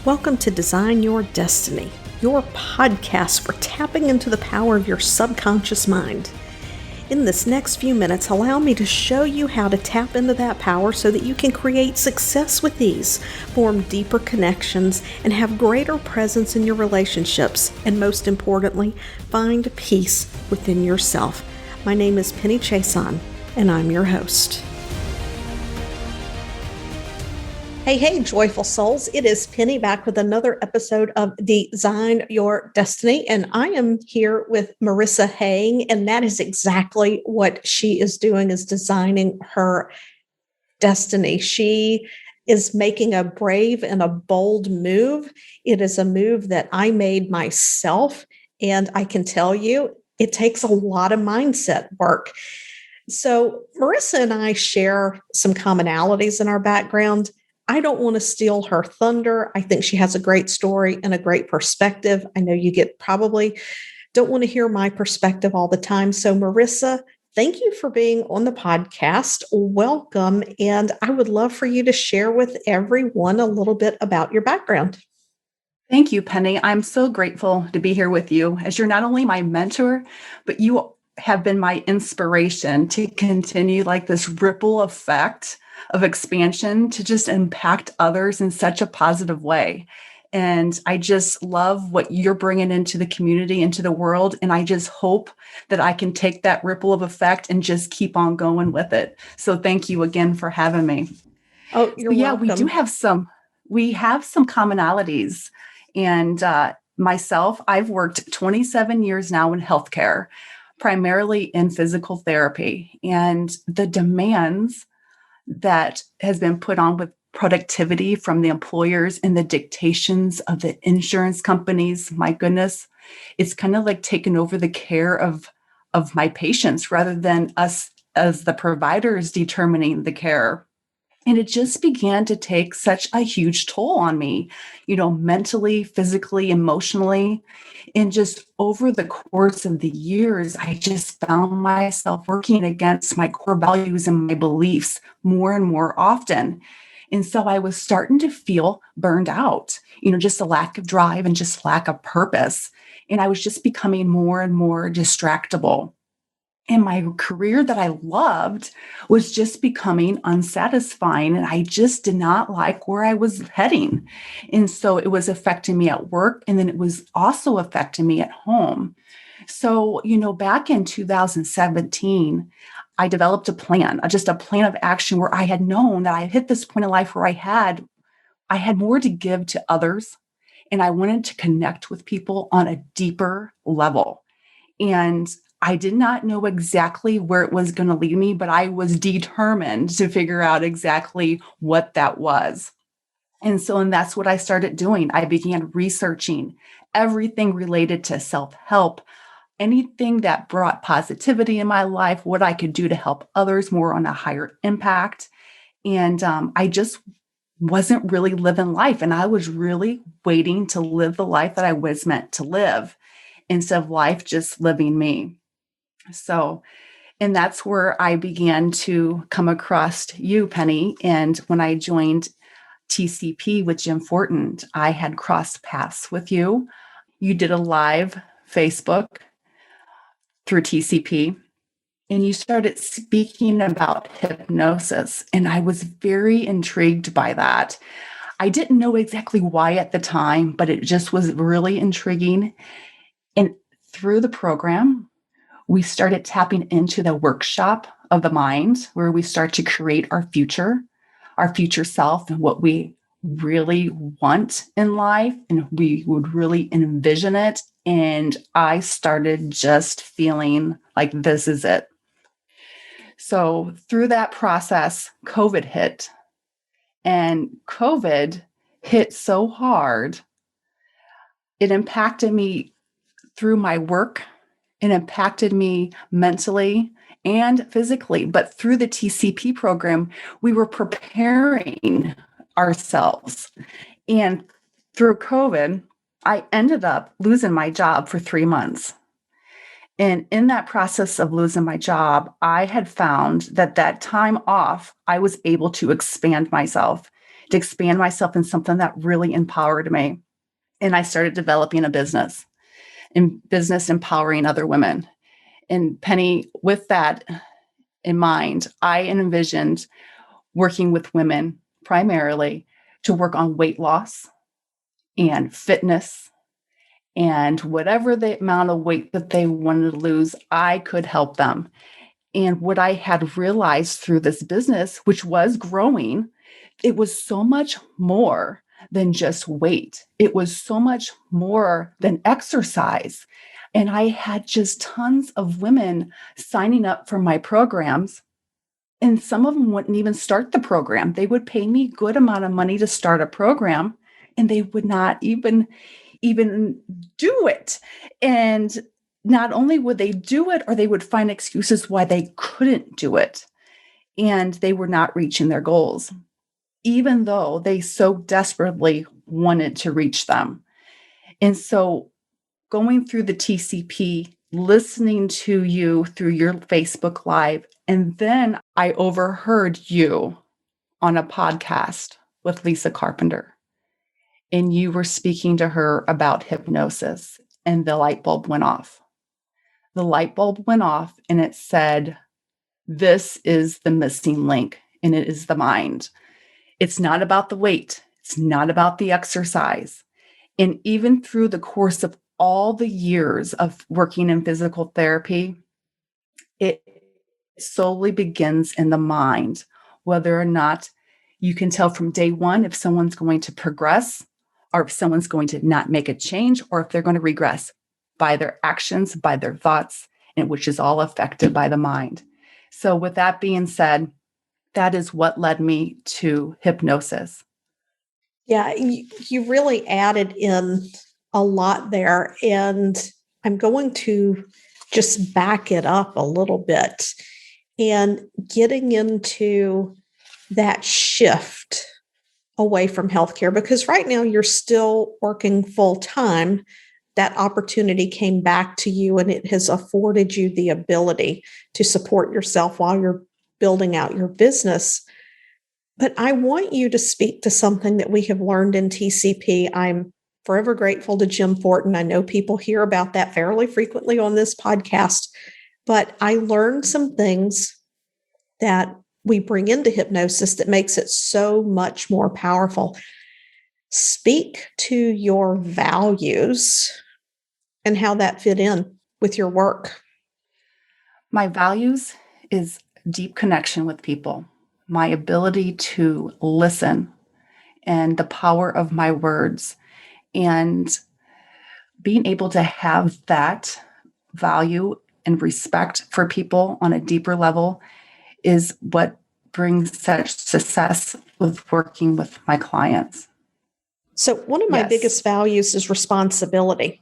Welcome to Design Your Destiny, your podcast for tapping into the power of your subconscious mind. In this next few minutes, allow me to show you how to tap into that power so that you can create success with ease, form deeper connections, and have greater presence in your relationships, and most importantly, find peace within yourself. My name is Penny Chason, and I'm your host. Hey, joyful souls. It is Penny back with another episode of Design Your Destiny. And I am here with Marisa Heying, and that is exactly what she is doing, is designing her destiny. She is making a brave and a bold move. It is a move that I made myself. And I can tell you, it takes a lot of mindset work. So Marisa and I share some commonalities in our background. I don't want to steal her thunder. I think she has a great story and a great perspective. I know you probably don't want to hear my perspective all the time. So Marisa, thank you for being on the podcast. Welcome. And I would love for you to share with everyone a little bit about your background. Thank you, Penny. I'm so grateful to be here with you, as you're not only my mentor, but you have been my inspiration to continue like this ripple effect of expansion to just impact others in such a positive way. And I just love what you're bringing into the community, into the world. And I just hope that I can take that ripple of effect and just keep on going with it. So thank you again for having me. Oh, you're welcome. We have some commonalities. And myself, I've worked 27 years now in healthcare, primarily in physical therapy. And the demands that has been put on with productivity from the employers and the dictations of the insurance companies, my goodness, it's kind of like taken over the care of my patients rather than us as the providers determining the care. And it just began to take such a huge toll on me, mentally, physically, emotionally. And just over the course of the years, I just found myself working against my core values and my beliefs more and more often. And so I was starting to feel burned out, just a lack of drive and just lack of purpose. And I was just becoming more and more distractible. And my career that I loved was just becoming unsatisfying. And I just did not like where I was heading. And so it was affecting me at work. And then it was also affecting me at home. So, back in 2017, I developed a plan, just a plan of action where I had known that I hit this point in life where I had more to give to others. And I wanted to connect with people on a deeper level. And I did not know exactly where it was going to lead me, but I was determined to figure out exactly what that was. And that's what I started doing. I began researching everything related to self-help, anything that brought positivity in my life, what I could do to help others more on a higher impact. And I just wasn't really living life. And I was really waiting to live the life that I was meant to live instead of life just living me. So, and that's where I began to come across you, Penny. And when I joined TCP with Jim Fortin, I had crossed paths with you. You did a live Facebook through TCP, and you started speaking about hypnosis. And I was very intrigued by that. I didn't know exactly why at the time, but it just was really intriguing. And through the program, we started tapping into the workshop of the mind, where we start to create our future self, and what we really want in life. And we would really envision it. And I started just feeling like this is it. So through that process, COVID hit. And COVID hit so hard, it impacted me through my work. It impacted me mentally and physically. But through the TCP program, we were preparing ourselves. And through COVID, I ended up losing my job for 3 months. And in that process of losing my job, I had found that time off, I was able to expand myself to expand myself in something that really empowered me. And I started developing a business empowering other women. And Penny, with that in mind, I envisioned working with women primarily to work on weight loss and fitness and whatever the amount of weight that they wanted to lose, I could help them. And what I had realized through this business, which was growing, it was so much more than just weight. It was so much more than exercise. And I had just tons of women signing up for my programs. And some of them wouldn't even start the program. They would pay me a good amount of money to start a program, and they would not even do it. And not only would they do it, or they would find excuses why they couldn't do it. And they were not reaching their goals, even though they so desperately wanted to reach them. And so going through the TCP, listening to you through your Facebook Live, and then I overheard you on a podcast with Lisa Carpenter. And you were speaking to her about hypnosis, and the light bulb went off. The light bulb went off, and it said, this is the missing link, and it is the mind. It's not about the weight. It's not about the exercise. And even through the course of all the years of working in physical therapy, it solely begins in the mind, whether or not you can tell from day one if someone's going to progress or if someone's going to not make a change or if they're going to regress by their actions, by their thoughts, and which is all affected by the mind. So with that being said, that is what led me to hypnosis. Yeah, you really added in a lot there. And I'm going to just back it up a little bit and getting into that shift away from healthcare, because right now you're still working full time. That opportunity came back to you and it has afforded you the ability to support yourself while you're building out your business. But I want you to speak to something that we have learned in TCP. I'm forever grateful to Jim Fortin. I know people hear about that fairly frequently on this podcast, but I learned some things that we bring into hypnosis that makes it so much more powerful. Speak to your values and how that fit in with your work. My values is deep connection with people, my ability to listen, and the power of my words, and being able to have that value and respect for people on a deeper level is what brings such success with working with my clients. So one of my biggest values is responsibility.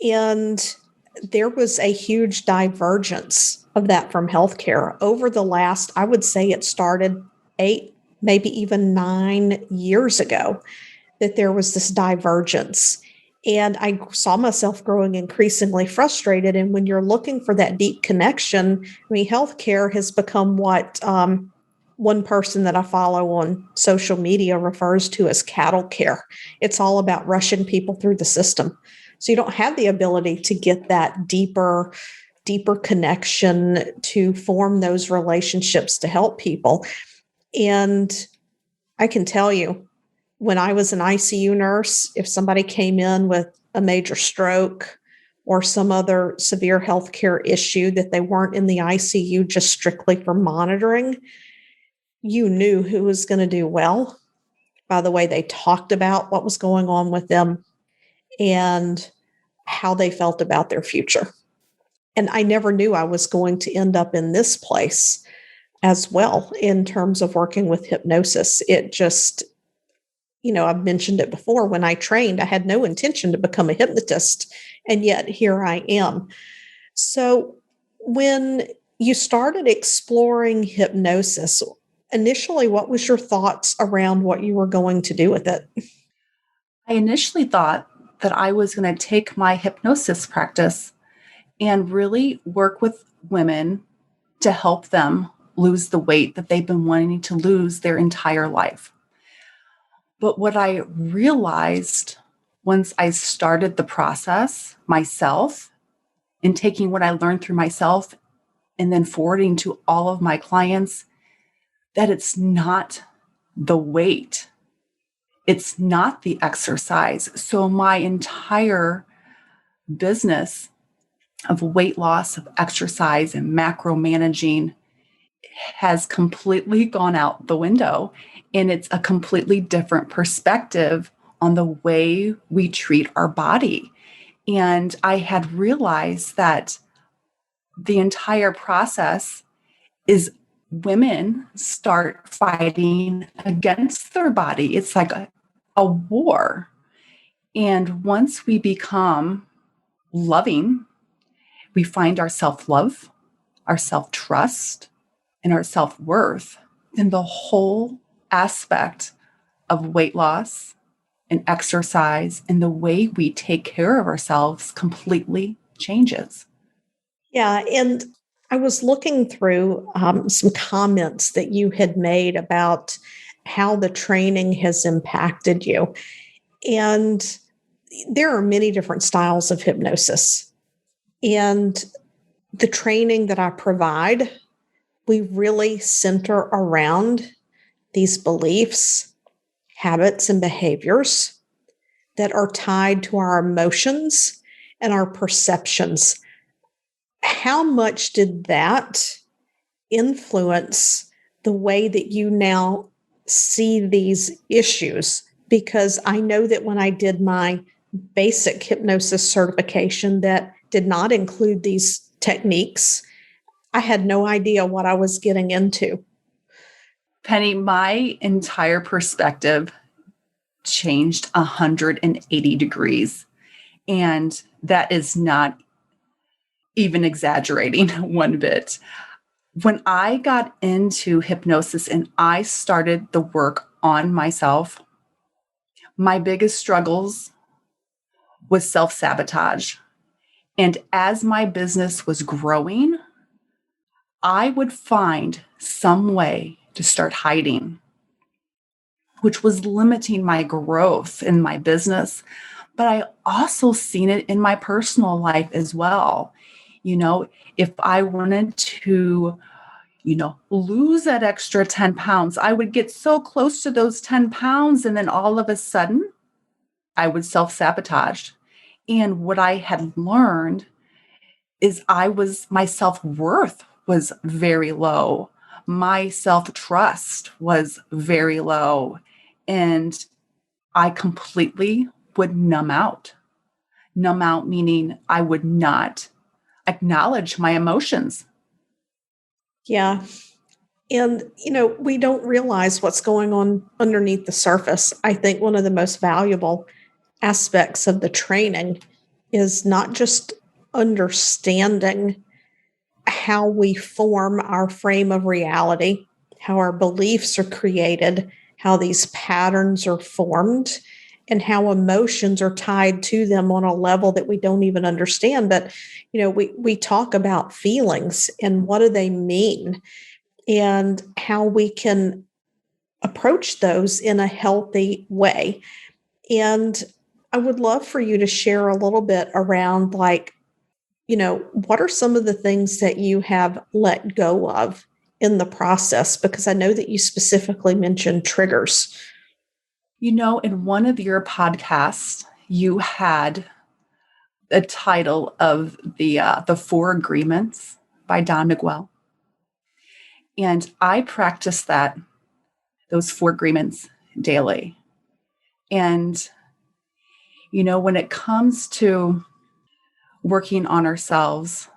And there was a huge divergence of that from healthcare over the last, I would say it started 8, maybe even 9 years ago, that there was this divergence. And I saw myself growing increasingly frustrated. And when you're looking for that deep connection, I mean, healthcare has become what one person that I follow on social media refers to as cattle care. It's all about rushing people through the system. So you don't have the ability to get that deeper connection to form those relationships to help people. And I can tell you, when I was an ICU nurse, if somebody came in with a major stroke or some other severe healthcare issue that they weren't in the ICU just strictly for monitoring, you knew who was going to do well by the way they talked about what was going on with them and how they felt about their future. And I never knew I was going to end up in this place as well in terms of working with hypnosis. It just, I've mentioned it before. When I trained, I had no intention to become a hypnotist, and yet here I am. So when you started exploring hypnosis, initially, what was your thoughts around what you were going to do with it? I initially thought that I was going to take my hypnosis practice and really work with women to help them lose the weight that they've been wanting to lose their entire life. But what I realized once I started the process myself and taking what I learned through myself and then forwarding to all of my clients, that it's not the weight, it's not the exercise. So my entire business of weight loss, of exercise, and macro managing has completely gone out the window. And it's a completely different perspective on the way we treat our body. And I had realized that the entire process is women start fighting against their body. It's like a war. And once we become loving, we find our self love, our self trust, and our self worth, then the whole aspect of weight loss and exercise and the way we take care of ourselves completely changes. Yeah. And I was looking through some comments that you had made about how the training has impacted you. And there are many different styles of hypnosis. And the training that I provide, we really center around these beliefs, habits, and behaviors that are tied to our emotions and our perceptions. How much did that influence the way that you now see these issues? Because I know that when I did my basic hypnosis certification that did not include these techniques, I had no idea what I was getting into. Penny, my entire perspective changed 180 degrees. And that is not even exaggerating one bit. When I got into hypnosis and I started the work on myself, my biggest struggles was self-sabotage. And as my business was growing, I would find some way to start hiding, which was limiting my growth in my business. But I also seen it in my personal life as well. You know, if I wanted to, lose that extra 10 pounds, I would get so close to those 10 pounds. And then all of a sudden, I would self sabotage. And what I had learned is my self worth was very low. My self trust was very low. And I completely would numb out. Numb out meaning I would not acknowledge my emotions. Yeah. And, we don't realize what's going on underneath the surface. I think one of the most valuable aspects of the training is not just understanding how we form our frame of reality, how our beliefs are created, how these patterns are formed, and how emotions are tied to them on a level that we don't even understand. But, we talk about feelings and what do they mean and how we can approach those in a healthy way. And I would love for you to share a little bit around what are some of the things that you have let go of in the process? Because I know that you specifically mentioned triggers. In one of your podcasts, you had a title of the Four Agreements by Don Miguel. And I practice those four agreements daily. And, when it comes to working on ourselves,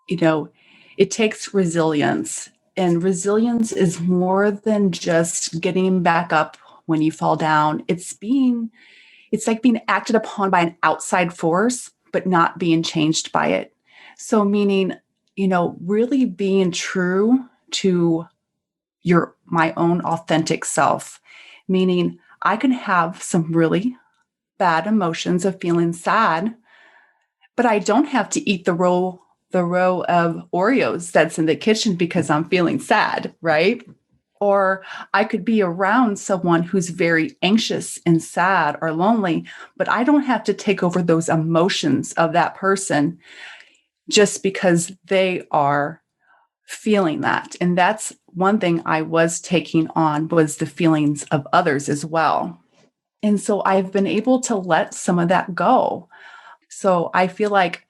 it takes resilience. And resilience is more than just getting back up when you fall down. It's like being acted upon by an outside force, but not being changed by it. So meaning, really being true to my own authentic self, meaning I can have some really bad emotions of feeling sad, but I don't have to eat the row of Oreos that's in the kitchen because I'm feeling sad, right? Or I could be around someone who's very anxious and sad or lonely, but I don't have to take over those emotions of that person just because they are feeling that. And that's one thing I was taking on, was the feelings of others as well. And so I've been able to let some of that go. So I feel like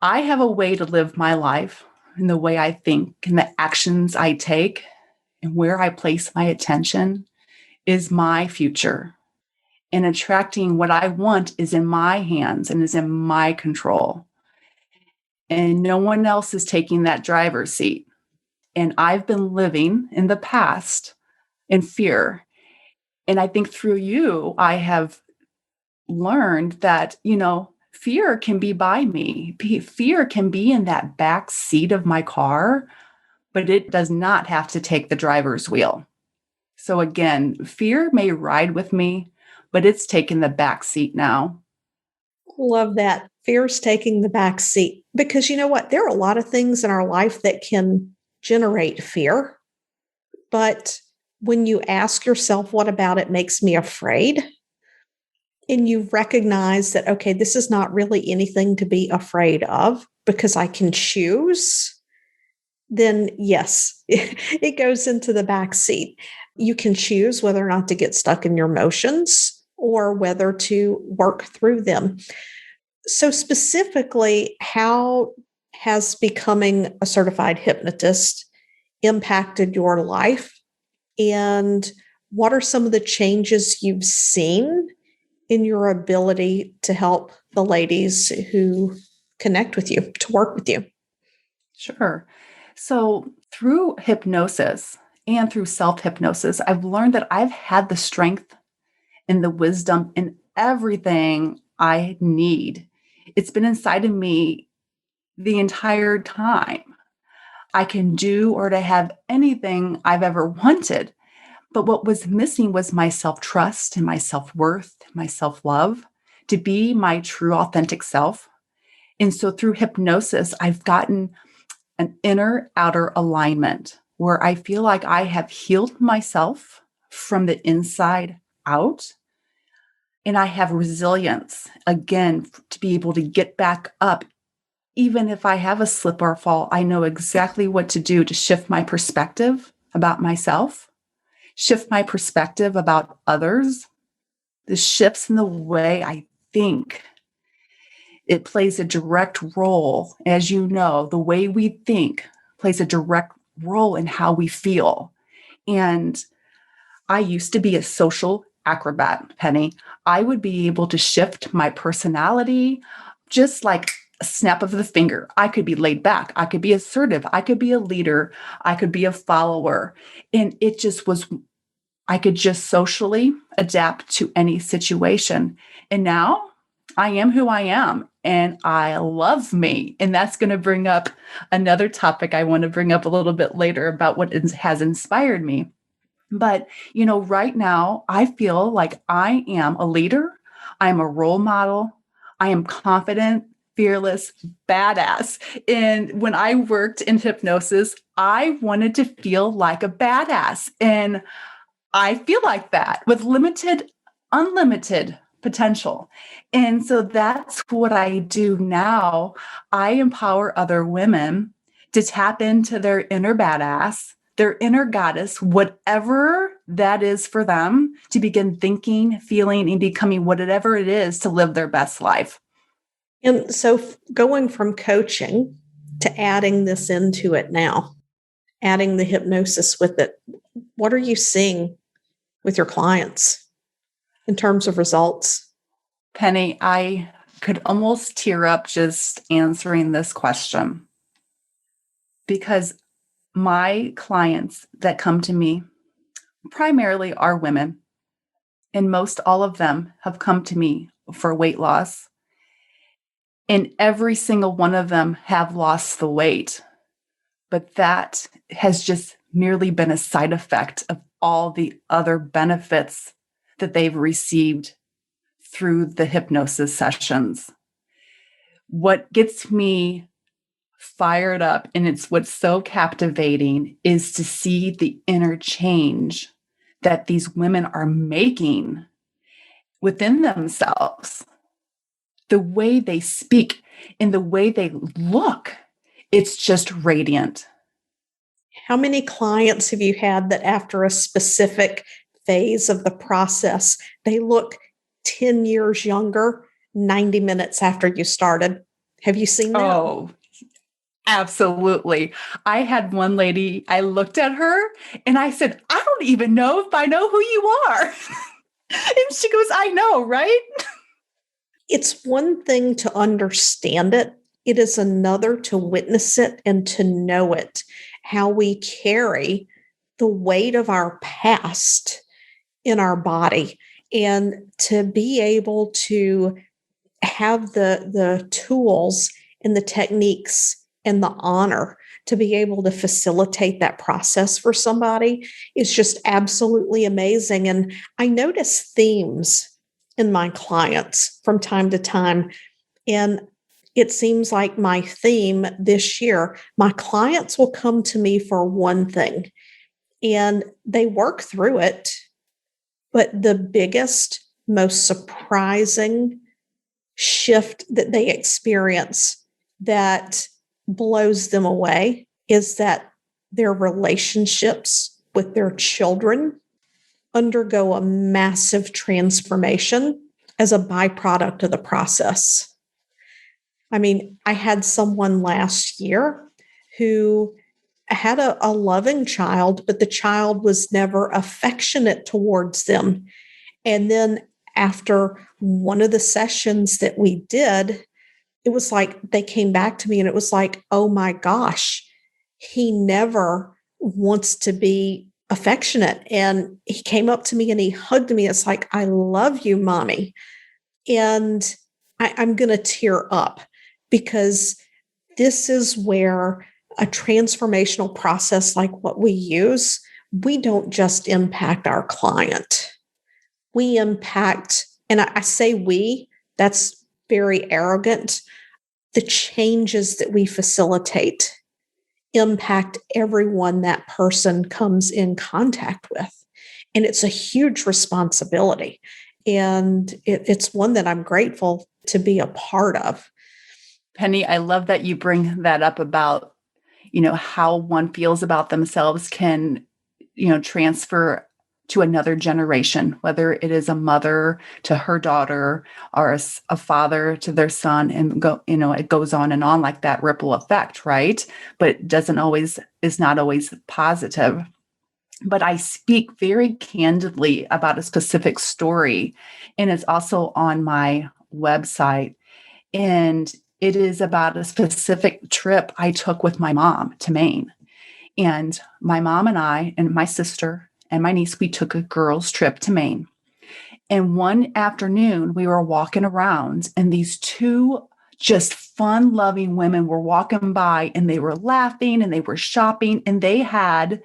I have a way to live my life, and the way I think and the actions I take and where I place my attention is my future. And attracting what I want is in my hands and is in my control. And no one else is taking that driver's seat. And I've been living in the past in fear. And I think through you, I have learned that, fear can be by me. Fear can be in that back seat of my car, but it does not have to take the driver's wheel. So again, fear may ride with me, but it's taking the back seat now. Love that. Fear's taking the back seat. Because you know what? There are a lot of things in our life that can generate fear. But when you ask yourself, what about it makes me afraid? And you recognize that, okay, this is not really anything to be afraid of because I can choose, then yes, it goes into the back seat. You can choose whether or not to get stuck in your emotions or whether to work through them. So, specifically, how has becoming a certified hypnotist impacted your life? And what are some of the changes you've seen in your ability to help the ladies who connect with you, to work with you? Sure. So through hypnosis and through self-hypnosis, I've learned that I've had the strength and the wisdom and everything I need. It's been inside of me the entire time. I can do or to have anything I've ever wanted. But what was missing was my self-trust and my self-worth, my self-love, to be my true authentic self. And so through hypnosis, I've gotten an inner outer alignment where I feel like I have healed myself from the inside out. And I have resilience again to be able to get back up. Even if I have a slip or fall, I know exactly what to do to shift my perspective about myself, shift my perspective about others. The shifts in the way I think. It plays a direct role, as you know, the way we think plays a direct role in how we feel. And I used to be a social acrobat, Penny. I would be able to shift my personality just like a snap of the finger. I could be laid back. I could be assertive. I could be a leader. I could be a follower. And it just was, I could just socially adapt to any situation. And now I am who I am and I love me. And that's going to bring up another topic I want to bring up a little bit later about what has inspired me. But, right now I feel like I am a leader. I'm a role model. I am confident, fearless, badass. And when I worked in hypnosis, I wanted to feel like a badass. And I feel like that with limited, unlimited potential. And so that's what I do now. I empower other women to tap into their inner badass, their inner goddess, whatever that is for them, to begin thinking, feeling, and becoming whatever it is to live their best life. And so, going from coaching to adding this into it now, adding the hypnosis with it, what are you seeing with your clients in terms of results? Penny, I could almost tear up just answering this question because my clients that come to me primarily are women, and most all of them have come to me for weight loss. And every single one of them have lost the weight. But that has just merely been a side effect of all the other benefits that they've received through the hypnosis sessions. What gets me fired up. And it's what's so captivating is to see the inner change that these women are making within themselves, the way they speak and the way they look. It's just radiant. How many clients have you had that after a specific phase of the process, they look 10 years younger 90 minutes after you started? Have you seen that? Oh, absolutely. I had one lady, I looked at her and I said, I don't even know if I know who you are. And she goes, I know, right? It's one thing to understand it, it is another to witness it and to know it, how we carry the weight of our past in our body, and to be able to have the tools and the techniques and the honor to be able to facilitate that process for somebody is just absolutely amazing. And I notice themes in my clients from time to time. And it seems like my theme this year, my clients will come to me for one thing and they work through it. But the biggest, most surprising shift that they experience that blows them away is that their relationships with their children undergo a massive transformation as a byproduct of the process. I mean, I had someone last year who had a loving child, but the child was never affectionate towards them. And then after one of the sessions that we did, it was like they came back to me and it was like, oh my gosh, he never wants to be affectionate. And he came up to me and he hugged me. It's like, I love you, mommy. And I'm going to tear up because this is where a transformational process like what we use, we don't just impact our client. We impact, and I say we, that's very arrogant. The changes that we facilitate impact everyone that person comes in contact with. And it's a huge responsibility. And it's one that I'm grateful to be a part of. Penny, I love that you bring that up about, how one feels about themselves can, transfer to another generation, whether it is a mother to her daughter or a father to their son, and it goes on and on like that ripple effect, right? But it is not always positive. But I speak very candidly about a specific story, and it's also on my website. And it is about a specific trip I took with my mom to Maine. And my mom and I and my sister and my niece, we took a girls' trip to Maine. And one afternoon, we were walking around, and these two just fun loving women were walking by, and they were laughing and they were shopping, and they had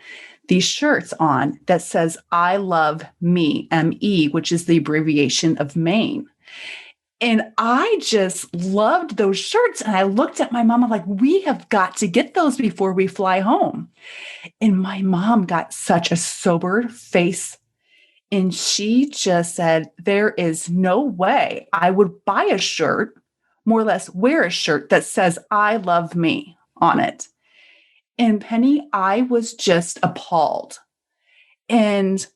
these shirts on that says, I love me, ME, which is the abbreviation of Maine. And I just loved those shirts. And I looked at my mom, I'm like, we have got to get those before we fly home. And my mom got such a sober face. And she just said, there is no way I would buy a shirt, more or less wear a shirt that says, I love me on it. And Penny, I was just appalled. And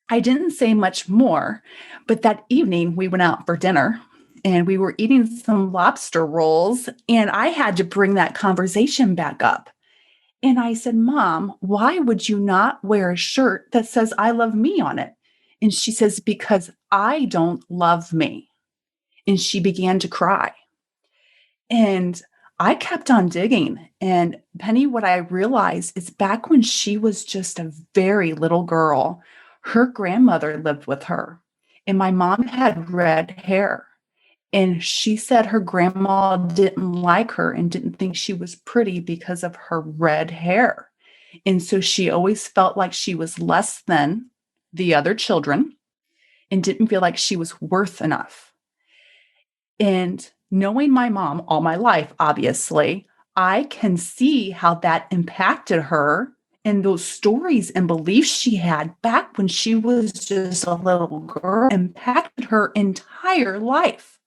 I didn't say much more, but that evening we went out for dinner and we were eating some lobster rolls, and I had to bring that conversation back up. And I said, Mom, why would you not wear a shirt that says I love me on it? And she says, because I don't love me. And she began to cry. And I kept on digging. And Penny, what I realized is back when she was just a very little girl, her grandmother lived with her. And my mom had red hair. And she said her grandma didn't like her and didn't think she was pretty because of her red hair. And so she always felt like she was less than the other children and didn't feel like she was worth enough. And knowing my mom all my life, obviously, I can see how that impacted her, and those stories and beliefs she had back when she was just a little girl impacted her entire life.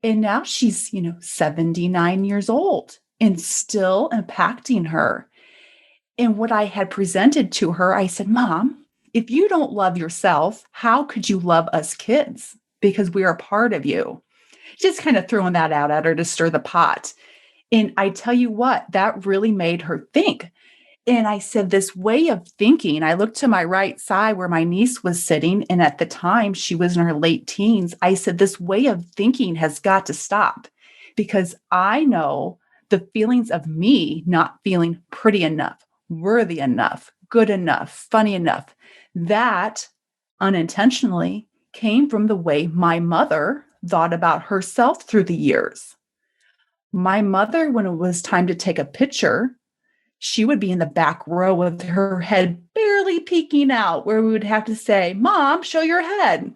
And now she's, 79 years old and still impacting her. And what I had presented to her, I said, Mom, if you don't love yourself, how could you love us kids? Because we are a part of you. Just kind of throwing that out at her to stir the pot. And I tell you what, that really made her think. And I said, this way of thinking, I looked to my right side where my niece was sitting. And at the time, she was in her late teens. I said, this way of thinking has got to stop because I know the feelings of me not feeling pretty enough, worthy enough, good enough, funny enough. That unintentionally came from the way my mother thought about herself through the years. My mother, when it was time to take a picture, she would be in the back row with her head barely peeking out, where we would have to say, Mom, show your head.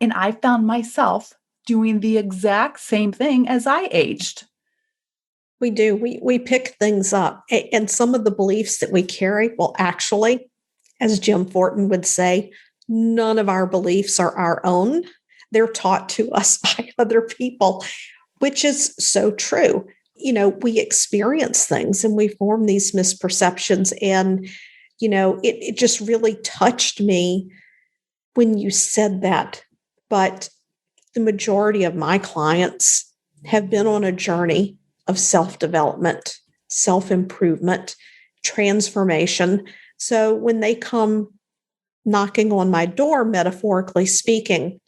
And I found myself doing the exact same thing as I aged. We do. We pick things up. And some of the beliefs that we carry, well, actually, as Jim Fortin would say, none of our beliefs are our own. They're taught to us by other people, which is so true. We experience things and we form these misperceptions. And, it just really touched me when you said that. But the majority of my clients have been on a journey of self-development, self-improvement, transformation. So when they come knocking on my door, metaphorically speaking,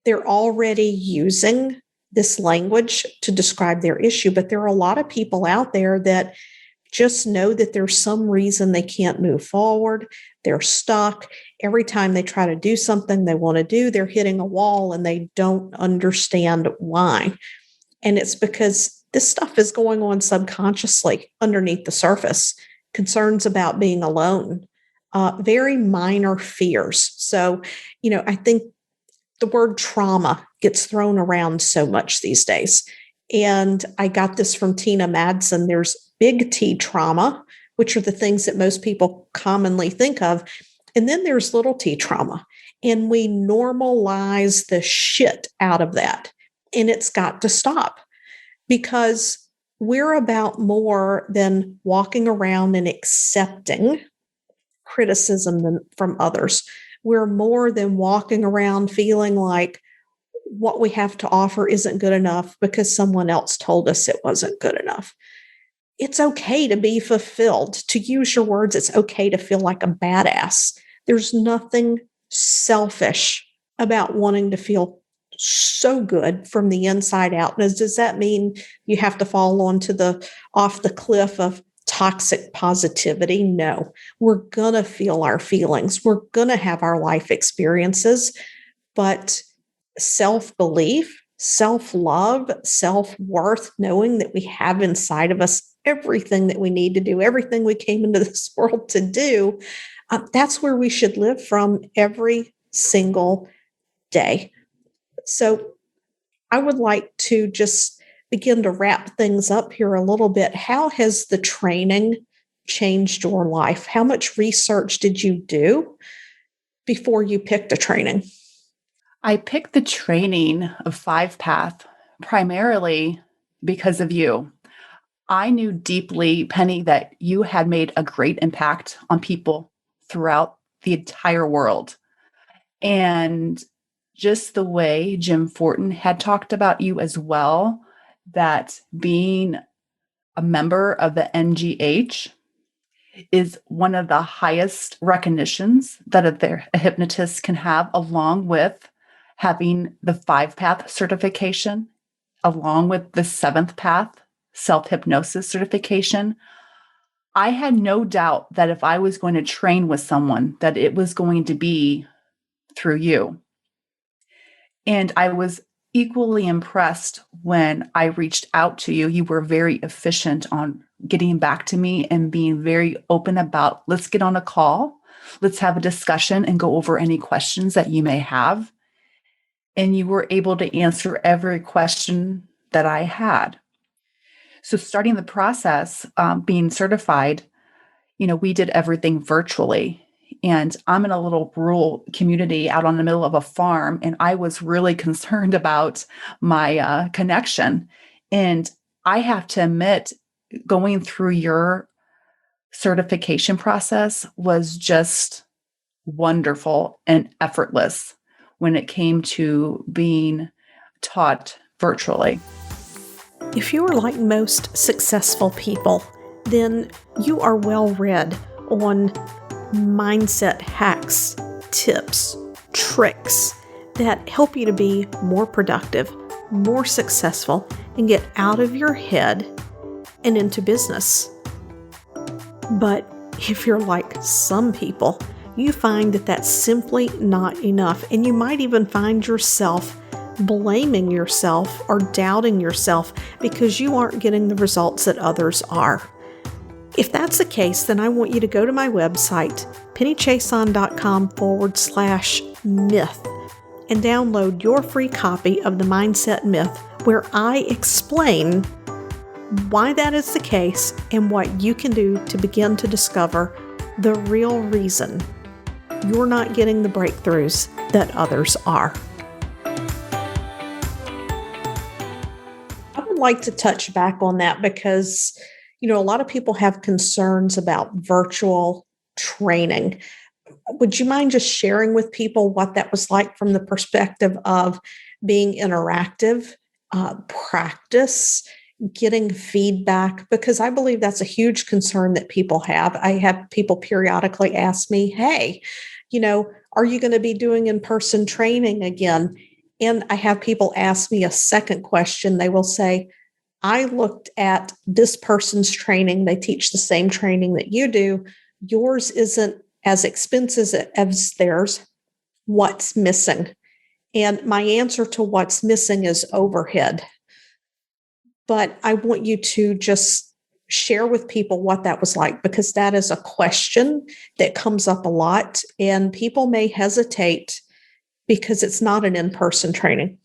they're already using this language to describe their issue. But there are a lot of people out there that just know that there's some reason they can't move forward. They're stuck. Every time they try to do something they want to do, they're hitting a wall and they don't understand why. And it's because this stuff is going on subconsciously underneath the surface. Concerns about being alone, very minor fears. So, I think the word trauma gets thrown around so much these days. And I got this from Tina Madsen. There's big T trauma, which are the things that most people commonly think of. And then there's little t trauma. And we normalize the shit out of that. And it's got to stop because we're about more than walking around and accepting criticism from others. We're more than walking around feeling like what we have to offer isn't good enough because someone else told us it wasn't good enough. It's okay to be fulfilled. To use your words, it's okay to feel like a badass. There's nothing selfish about wanting to feel so good from the inside out. Now, does that mean you have to fall off the cliff of toxic positivity? No, we're going to feel our feelings. We're going to have our life experiences, but self-belief, self-love, self-worth, knowing that we have inside of us everything that we need to do, everything we came into this world to do, that's where we should live from every single day. So I would like to just begin to wrap things up here a little bit. How has the training changed your life? How much research did you do before you picked a training? I picked the training of 5-Path primarily because of you. I knew deeply, Penny, that you had made a great impact on people throughout the entire world. And just the way Jim Fortin had talked about you as well, that being a member of the NGH is one of the highest recognitions that a hypnotist can have, along with having the 5-Path certification, along with the 7th Path self-hypnosis certification. I had no doubt that if I was going to train with someone, that it was going to be through you. And I was equally impressed when I reached out to you. You were very efficient on getting back to me and being very open about, let's get on a call, let's have a discussion and go over any questions that you may have. And you were able to answer every question that I had. So starting the process, being certified, we did everything virtually. And I'm in a little rural community out on the middle of a farm, and I was really concerned about my connection. And I have to admit, going through your certification process was just wonderful and effortless when it came to being taught virtually. If you are like most successful people, then you are well read on mindset hacks, tips, tricks that help you to be more productive, more successful, and get out of your head and into business. But if you're like some people, you find that that's simply not enough, and you might even find yourself blaming yourself or doubting yourself because you aren't getting the results that others are. If that's the case, then I want you to go to my website, pennychason.com/myth, and download your free copy of The Mindset Myth, where I explain why that is the case and what you can do to begin to discover the real reason you're not getting the breakthroughs that others are. I would like to touch back on that because, a lot of people have concerns about virtual training. Would you mind just sharing with people what that was like from the perspective of being interactive, practice, getting feedback? Because I believe that's a huge concern that people have. I have people periodically ask me, hey, are you going to be doing in-person training again? And I have people ask me a second question. They will say, I looked at this person's training. They teach the same training that you do. Yours isn't as expensive as theirs. What's missing? And my answer to what's missing is overhead. But I want you to just share with people what that was like, because that is a question that comes up a lot, and people may hesitate because it's not an in-person training.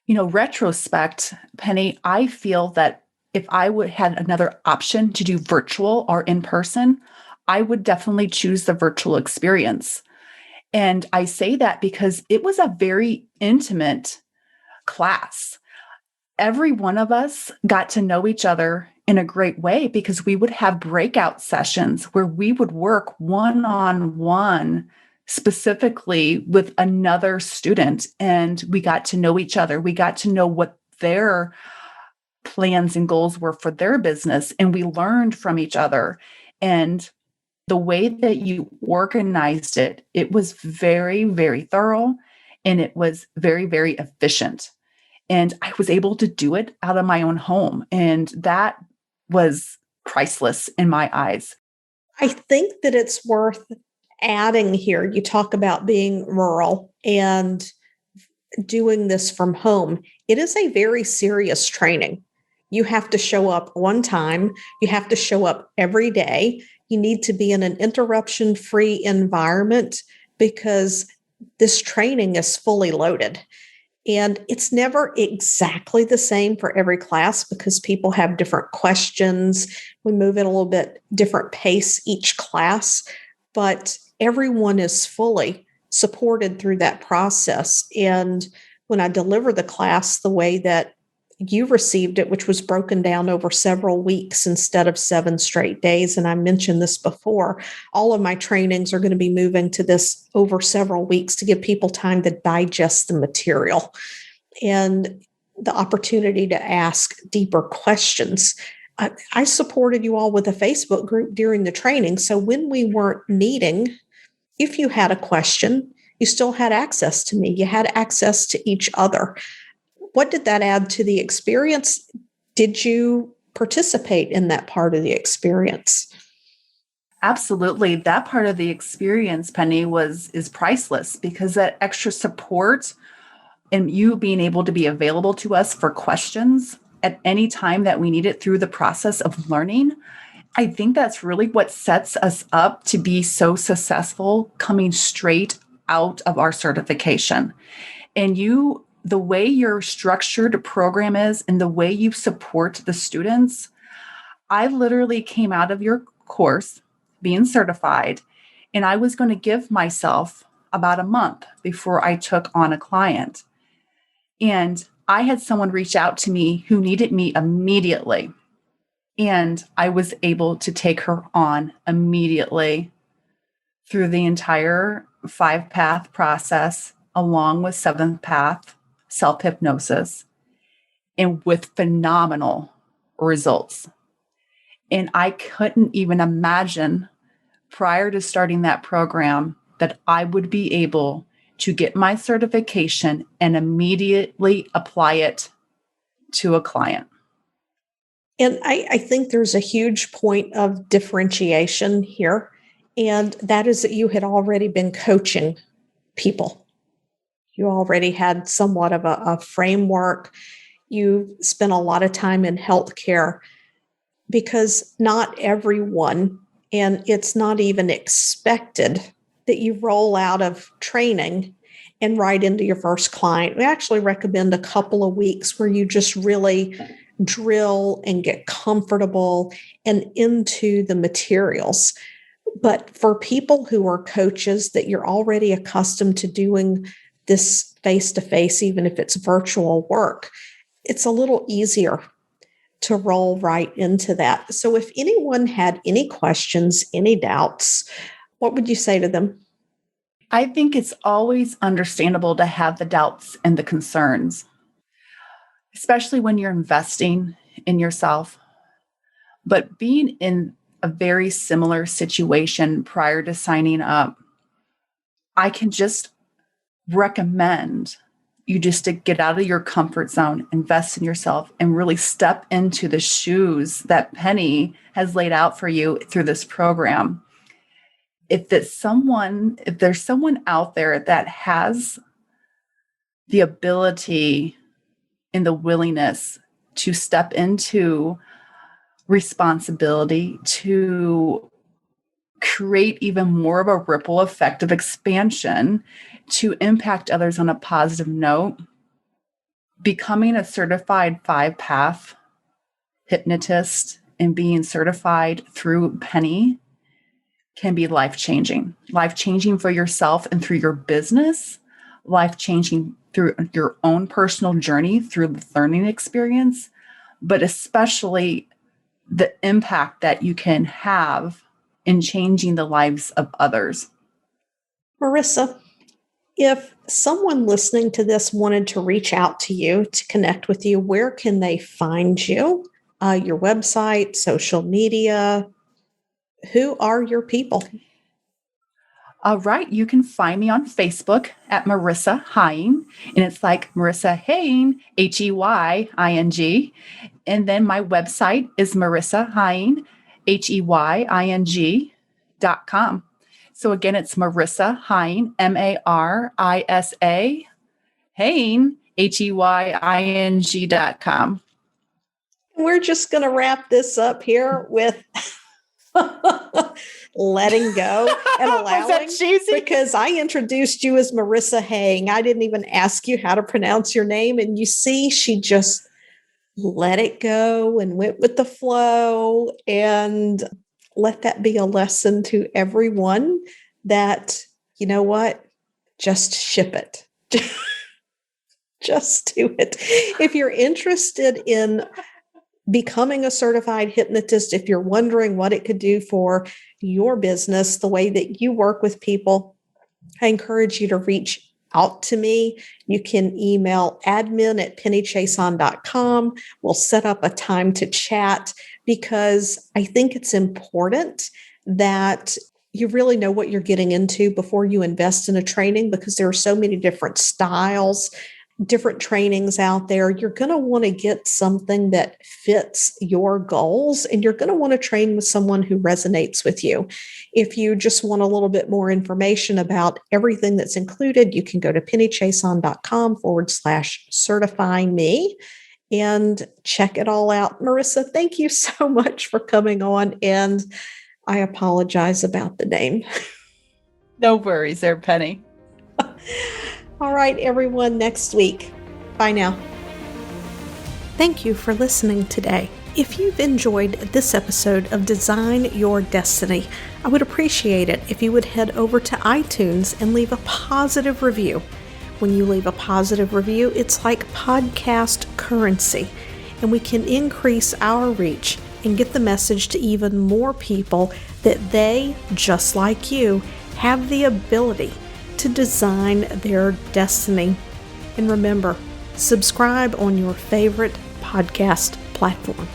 Retrospect, Penny, I feel that if I would had another option to do virtual or in person, I would definitely choose the virtual experience. And I say that because it was a very intimate class. Every one of us got to know each other in a great way because we would have breakout sessions where we would work one-on-one specifically with another student, and we got to know each other. We got to know what their plans and goals were for their business, and we learned from each other. And the way that you organized it, it was very, very thorough, and it was very, very efficient. And I was able to do it out of my own home. And that was priceless in my eyes. I think that it's worth adding here. You talk about being rural and doing this from home. It is a very serious training. You have to show up on time. You have to show up every day. You need to be in an interruption-free environment because this training is fully loaded. And it's never exactly the same for every class because people have different questions. We move at a little bit different pace each class, but everyone is fully supported through that process. And when I deliver the class the way that you received it, which was broken down over several weeks instead of 7 straight days. And I mentioned this before, all of my trainings are going to be moving to this over several weeks to give people time to digest the material and the opportunity to ask deeper questions. I supported you all with a Facebook group during the training. So when we weren't meeting, if you had a question, you still had access to me. You had access to each other. What did that add to the experience? Did you participate in that part of the experience? Absolutely. That part of the experience, Penny, is priceless because that extra support and you being able to be available to us for questions at any time that we need it through the process of learning. I think that's really what sets us up to be so successful coming straight out of our certification. And you the way your structured program is and the way you support the students, I literally came out of your course being certified, and I was going to give myself about a month before I took on a client. And I had someone reach out to me who needed me immediately. And I was able to take her on immediately through the entire 5-path process, along with 7th path self-hypnosis, and with phenomenal results. And I couldn't even imagine prior to starting that program that I would be able to get my certification and immediately apply it to a client. And I think there's a huge point of differentiation here, and that is that you had already been coaching people. You already had somewhat of a framework. You spent a lot of time in healthcare, because not everyone, and it's not even expected, that you roll out of training and right into your first client. We actually recommend a couple of weeks where you just really drill and get comfortable and into the materials. But for people who are coaches, that you're already accustomed to doing this face-to-face, even if it's virtual work, it's a little easier to roll right into that. So if anyone had any questions, any doubts, what would you say to them? I think it's always understandable to have the doubts and the concerns, especially when you're investing in yourself. But being in a very similar situation prior to signing up, I can just recommend you just to get out of your comfort zone, invest in yourself, and really step into the shoes that Penny has laid out for you through this program. If there's someone out there that has the ability and the willingness to step into responsibility, to create even more of a ripple effect of expansion, to impact others on a positive note, becoming a certified 5-path hypnotist and being certified through Penny can be life-changing for yourself and through your business, life-changing through your own personal journey, through the learning experience, but especially the impact that you can have in changing the lives of others. Marisa, if someone listening to this wanted to reach out to you to connect with you, where can they find you? Your website, social media? Who are your people? All right. You can find me on Facebook at Marisa Heying, and it's like Marisa Heying, Heying. And then my website is Marisa Heying, Heying.com. So again, it's Marisa Heying, Marisa Heying, Heying.com. We're just going to wrap this up here with letting go and allowing. Was that cheesy? Because I introduced you as Marisa Heying. I didn't even ask you how to pronounce your name. And you see, she just let it go and went with the flow. And let that be a lesson to everyone that, you know what, just ship it. Just do it. If you're interested in becoming a certified hypnotist, if you're wondering what it could do for your business, the way that you work with people, I encourage you to reach out to me. You can email admin@pennychason.com. We'll set up a time to chat, because I think it's important that you really know what you're getting into before you invest in a training, because there are so many different styles, different trainings out there. You're going to want to get something that fits your goals, and you're going to want to train with someone who resonates with you. If you just want a little bit more information about everything that's included, you can go to pennychason.com/certify me and check it all out. Marisa, thank you so much for coming on, and I apologize about the name. No worries there, Penny. All right, everyone, next week, Bye now. Thank you for listening today. If you've enjoyed this episode of Design Your Destiny, I would appreciate it if you would head over to iTunes and leave a positive review. When you leave a positive review, it's like podcast currency, and we can increase our reach and get the message to even more people that they, just like you, have the ability to design their destiny. And remember, subscribe on your favorite podcast platform.